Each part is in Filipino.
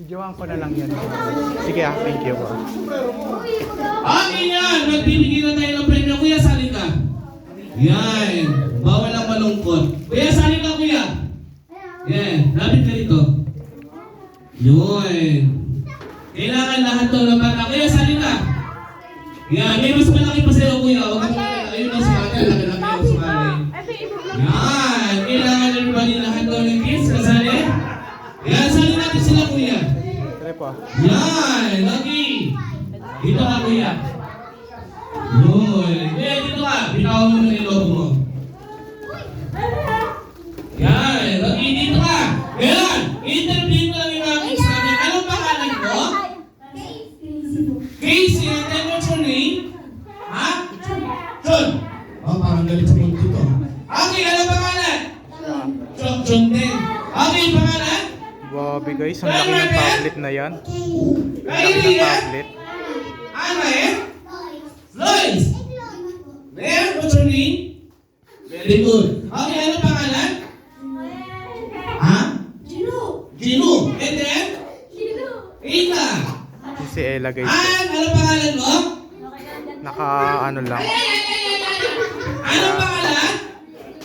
Videoan ko na lang yan. Sige thank you po. Okay yan, nagbibigay na tayo ng premyo. Kuya, sali ka. Yan, bawal ang malungkot. Kuya, sali ka kuya. Yan, lapit ka dito. Yun. Kailangan lahat to ng bata. Kuya, sali ka. Yan, may mas malaki pa sa'yo kuya. Huwag ka makita. Ayun ang sumali. Laki-laki ang sumali. Yan, kailangan everybody lahat to ng kids. Kasali. Yan, sali natin sila kuya. Yan, lagi. Dito ka kuya. Yun. Dito ka. Bitaw mo na yung logo mo. Yan, lagi dito ka. Yan, interview mo lang yung mga kids natin. Anong pangalan ko? Casey, and then what's your name? Ha? John. Oh, parang galit sa mundo to. Okay, anong pangalan? John din. Okay, pangalan? Grabe guys, ang laki ng tablet na yan. Ang laki ng tablet. Ano eh? Lois! There, what's your name? Very good. Okay, ano pangalan? Ha? Gino. And then? Ika. Si Ella guys. Ano pangalan mo? Naka ano lang. Ano pangalan?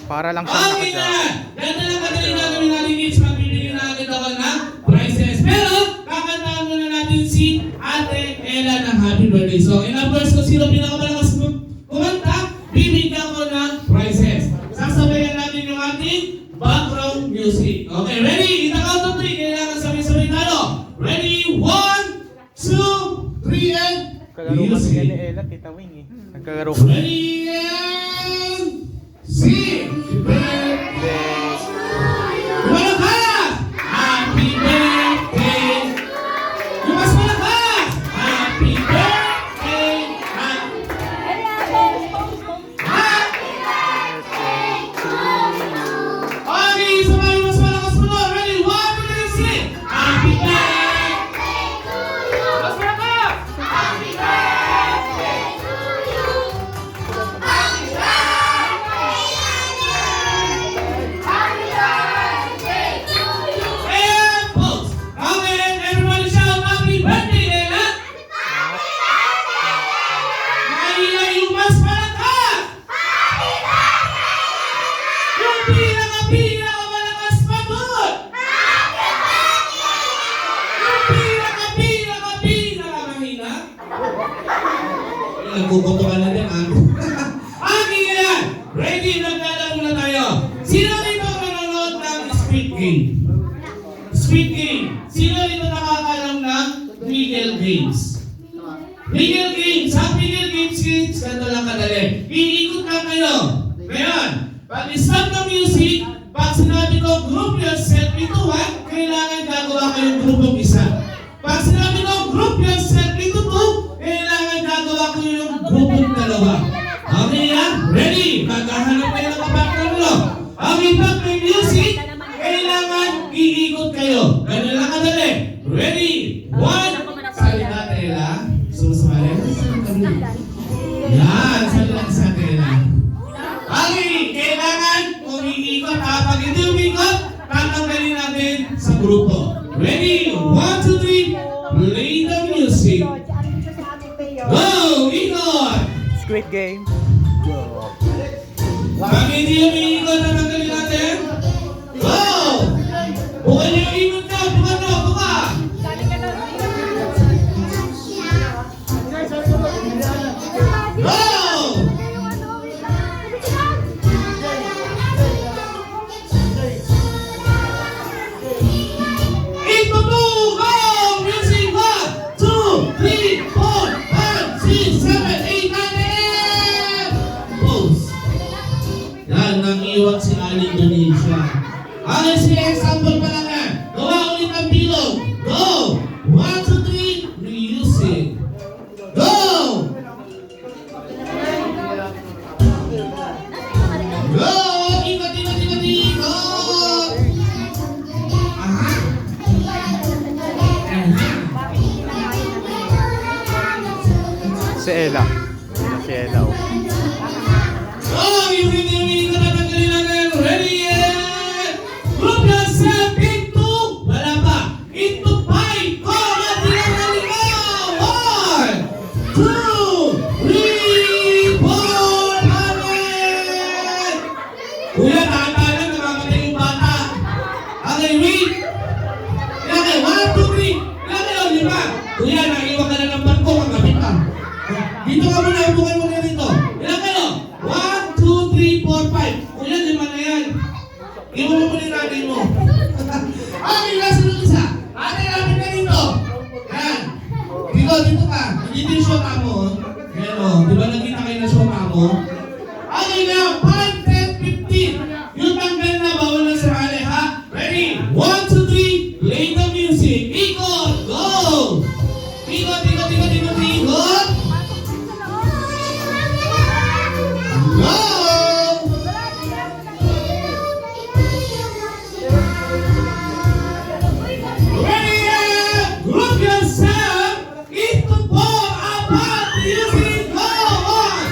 Para lang siyang Okay na! naka-jacket. Ganda lang kadali gagawin natin kids. Magbibigyan na agad ako ng prizes. Pero, kakantaan muna natin si Ate Ella ng happy birthday. So, in of course, kung sino pinakamalakas kumanta, bibigyan ko ng prizes. Sasabayan natin yung ating background music. Okay, ready? In the count of 3, kailangan sabay-sabay tayo. Ready? 1, 2, 3, and Nagkalaro kasi yan ni Ella, Tita Wing eh. Nagkalaro ko. ready and sing! Birthday. Malakas! Happy birthday! Yung mas malakas! Happy birthday! Okay, sabay yung mas malakas mo na. Ready? 1, 2, 3, sing! Happy birthday! Mas malakas! Happy birthday to you! Happy and pose! Okay, everybody shout happy birthday, Ella! Maila yung mas malakas! Yung pinaka-malakas pa doon! Yung pinaka-mahina! Nagkukutukan na din, ha? Okay, yan! Ready? Naglalaro na tayo! Sino dito manonood ng Squid Game? Squid Game! Sino dito nakakalam ng Wiggle Games? Wiggle Games! Sa Wiggle Games, kids, ganito lang kadali. Iikot lang kayo. Ngayon, pag stop ng music, pag sinabi ko group yourself into one, kailangan gagawa kayong grupong isa. Pag sinabi ko group yourself into two, kailangan gagawa ko yung grupong dalawa. Okay yan? Ready? Maghahanap kayo ng kapatid mo. Okay, pag may music, kailangan iikot kayo. Ganun lang kadali. Ready? 1, salita Ella. Sumasali. Yan, salita sa Ella. Okay, kailangan umiikot. Pag hindi umiikot, tatanggalin natin sa grupo. Ready? 1, 2, 3. Play the music. Go! Ikot! Squid Game. Pag hindi umiikot, tatanggalin natin. Go! Bukan yung ikot na. Bukan na. Bukan! Go! Into two! Go! Music 1, 2, 3, 4, 5, 6, 7, 8, 9, 10! Pose! Yan, nang-iwag si Aling Indonesia. Okay, si example pa lang yan. Gawa ulit ang bilog. Go! 1, 2, 3, music. Go! Go! Ikot, ikot, ikot, ikot! Aha! Si Ella. Si Ella oh. Oh, yung hindi ko natanggalin natin. Ready? Group yourself into, wala pa, into 5. Kuya, tahan-tahan, namamatay yung bata. Okay, wait. Ilan kayo? 1, 2, 3. Ilan kayo? 5. Kuya, naiwan ka na ng barko. Magkapit ka. Dito ka muna, upukan mo na dito. Ilan kayo? 1, 2, 3, 4, 5. Kuya, 5 na yan. Iwan mo muna yung nanay mo. Okay, nasa ng isa. Ate, lapit ka dito. Yan. Dito ka. Dito yung shota mo. Ayan o. Di ba nakita kayo na shota mo? Okay na. 5, 10, 15. Yung tanggal na, bawal na sa mali, ha? Ready? 1, 2, 3. Play the music. Ikot. Go! Ikot, ikot, ikot, ikot, ikot. Go! Ready? Group yourself into 4. Apat. Music. Go on.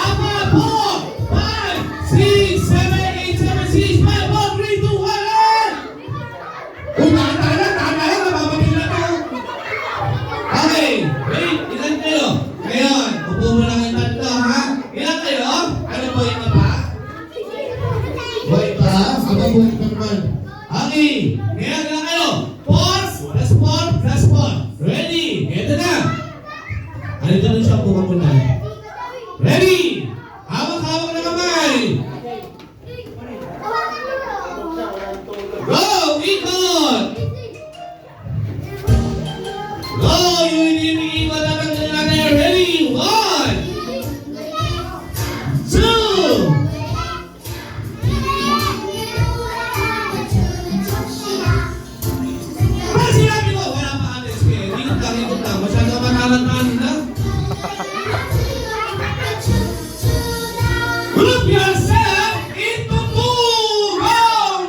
Apat. 4, 5, 6, 7, 8, 7, 6, 5, 4, 3, 2, 1. Kung tahan na, mababagin na to. Okay. Wait. Ilan kayo? Ngayon, upo mo lang ang tatlo, ha? Ilan kayo? Ano po yung pa? Boy pa? Ako boy pa naman. Okay. Ngayon, ilan kayo? 4 plus 4 plus 4. Ready? Ito na. Halito na siya, buka mo na. Ready? Hawak-hawak na kamay. Go! Ikot! Go! Yung iniikot at ang natin. Ready? 1, 2. Para sinabi ko, wala pa alis kayo. Ikot lang. Masyado matalantaan na. Group yourself into 2. Go!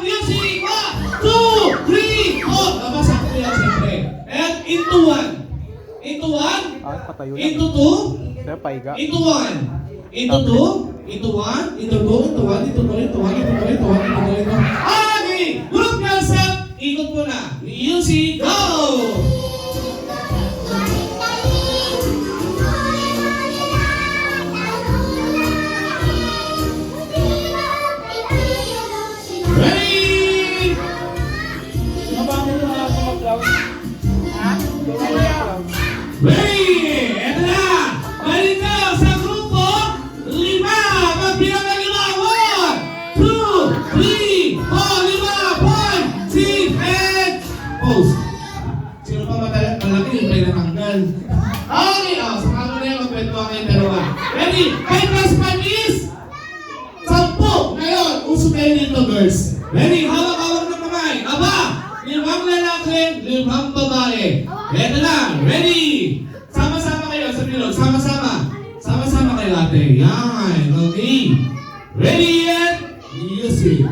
Music. 1, 2, 3, 4. Nabasa ko yan siyempre. And into 1. Into 1. Ah, patayo lang. Into 2. Kaya paiga. Into 1. Into 2. Into 1. Into 2. Into 1. Into 2. Into 1. Into 2. Into 1. Into 2. Into 1. Okay! Group yourself. Ikot mo na. Music. Go! Ready? Ready? Eto na! Balik na sa grupo 5! Magbilang na 5! 1, 2, 3, 4, 5, 6, and pause. Sino pa malaki yung play na tanggal? Okay, saka mo na yung magpwentuhan kayong dalawa. Ready? 5 plus 5 is 10! Ngayon, uso kayo dito, girls. Ready? Hawak-hawak ng kamay. Aba! 5 lalaki, 5 babae. Eto na. Ready? Sama-sama kayo sa bilog. Sama-sama. Sama-sama kayo ate. Yan. Okay. Ready yet? Music.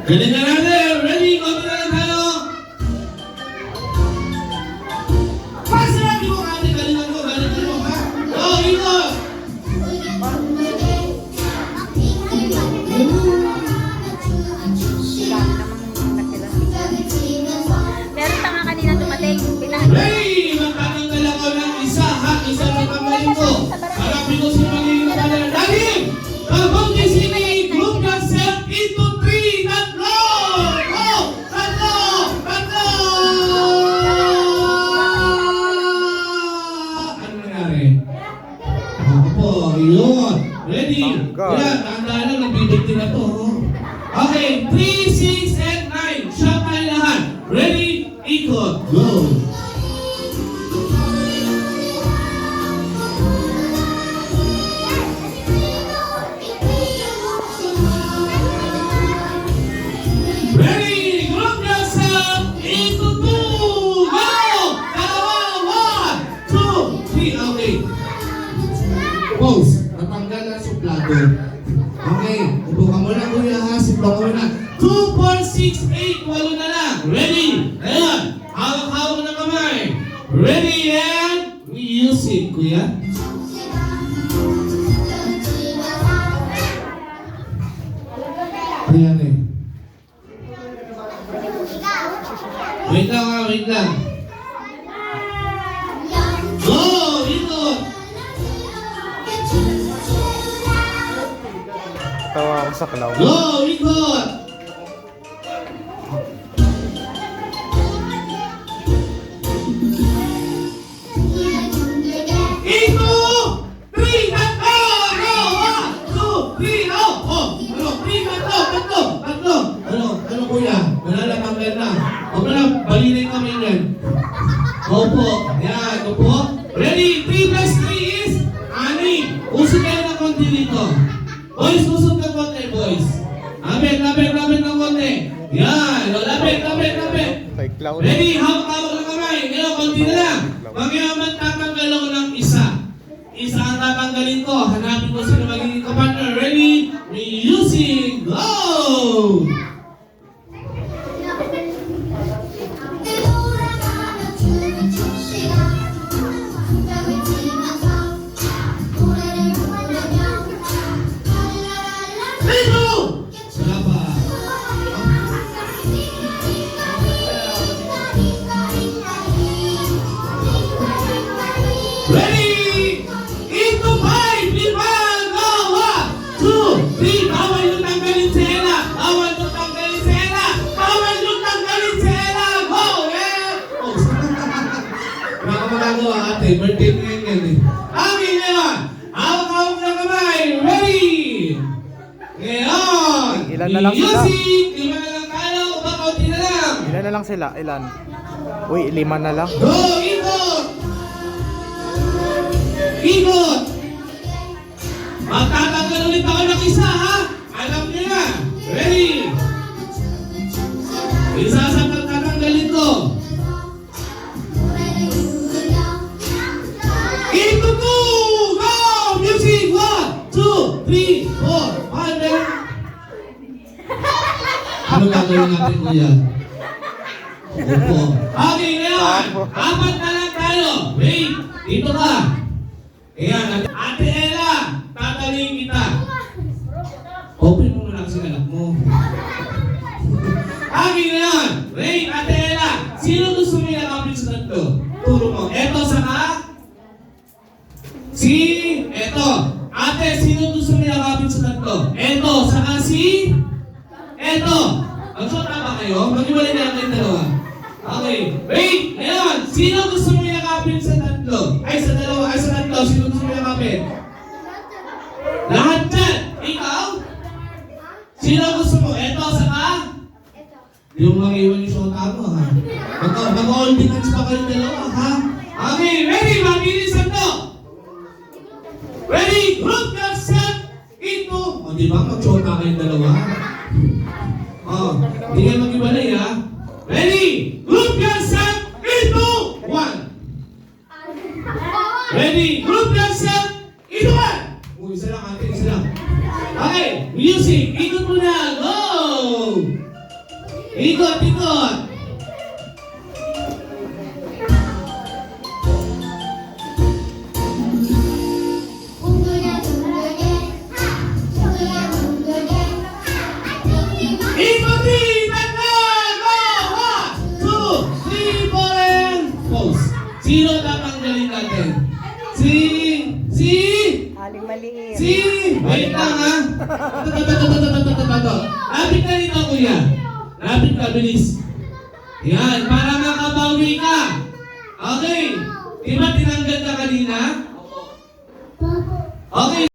Galing na natin. Ready? Konti na lang tayo. Pag sinabi mo ate, galingan mo, ha? Oh, ikot. Meron pa nga kanina dumating. Pinahan. Ready! Magtatanggal ako ng isa, ha? Isa na tanggalin ko. Harapin ko si magiging pala. Dali! Kapag kisini, group yourself into 3. Tatlo! Go! Tatlo! Tatlo! Ano nangyari? Ako po, yun. Ready? Tanggal. Yan, tandaan lang, nagbibigti na to. Okay, 3, 6, and 9. Shot tayo lahat. Ready? Ikot. Go! Ready? Group yourself into 2. Go! Dalawa. 1, 2, 3. Okay. Pause. Natanggal na suplado. Okay. Upo ka muna, kuya, ha? Siplo ka muna. 2, 4, 6, 8. 8 na lang. Ready? Ayan. Hawak-hawak na kamay. Ready and music, kuya. Ayan eh. Wait lang ha, wait lang. Go! Ikot! ako sa clown. Go, ikot! Ito! 3, tatlo! Go! 1, 2, 3, oh! Oh! Ano? 3, tatlo! Ano kuya? Wala na tanggal na. Huwag mo na, balinin kami yan. Opo. Yan, opo. Ready? 3 plus 3 is 6. Usog kayo ng konti dito. Boys, usog ng konti, boys. Lapit ng konti. Yan, lapit. Kay clown. Ready? Hawak ng kamay. Ngayon, konti na lang. Magyaman tatanggal ako ng isa. Isa ang tatanggalin ko. Hanapin ko sino magiging kapartner. Ready? Music, go! Let's go! Salamat. Ready? Into 5, 5, go! 1, 2, 3. Bawal yung tanggalin si Ella. Go! Yeah! Oh, wala ka magagawa ate. Birthday mo yan eh. Okay, ngayon. Hawak na kamay. Ready? Ngayon. Ilan na lang sila? Music. 5 na lang tayo. Baka konti na lang. Ilan na lang sila? Ilan? Uy, 5 na lang. Go! Ikot! Ikot! Magtatanggal ulit ako ng isa, ha? Alam niyo na. Ready? Isa sa pagtatanggalin ko. Into 2! Go! Music! 1, 2, 3, 4, 5, then... Ano gagawin natin, kuya? Opo. Okay, ngayon. 4 na lang tayo. Wait. Dito ka. Ayan. Ate Ella, tatanungin kita. Open mo muna kasi anak mo. Okay, ngayon. Wait, Ate Ella. Sino gusto mo yakapin sa tatlo? Turo mo. Eto saka? Eto. Ate, sino gusto mo yakapin sa tatlo? Eto, saka Eto. Magsuot na ba kayo? Mag-iwalay na lang kayong dalawa. Okay. Wait! Ngayon, sino gusto mo yakapin sa tatlo? Sa tatlo, sino gusto mo yakapin? Lahat dyan! Ikaw? Sino gusto mo? Eto, saka? Hindi mo mag-iwan yung shota mo, ha? Mag-all hands pa kayong dalawa, ha? Okay, ready? Mabilisan to! Ready? Group yourself into... O, di ba? Mag-shota kayong dalawa? Hindi kayo mag-iwalay, ha? Ready? Group yourself into 1. Ready? Group yourself into 1. Isa lang ate, isa lang. Okay, music. Ikot mo na. Go! Ikot. Sino tatanggalin natin? Aling maliit. Wait lang, ha? Lapit ka dito, kuya. Lapit ka, bilis. Yan, para makabawi ka. Okay. Diba tinanggal ka kanina? Okay.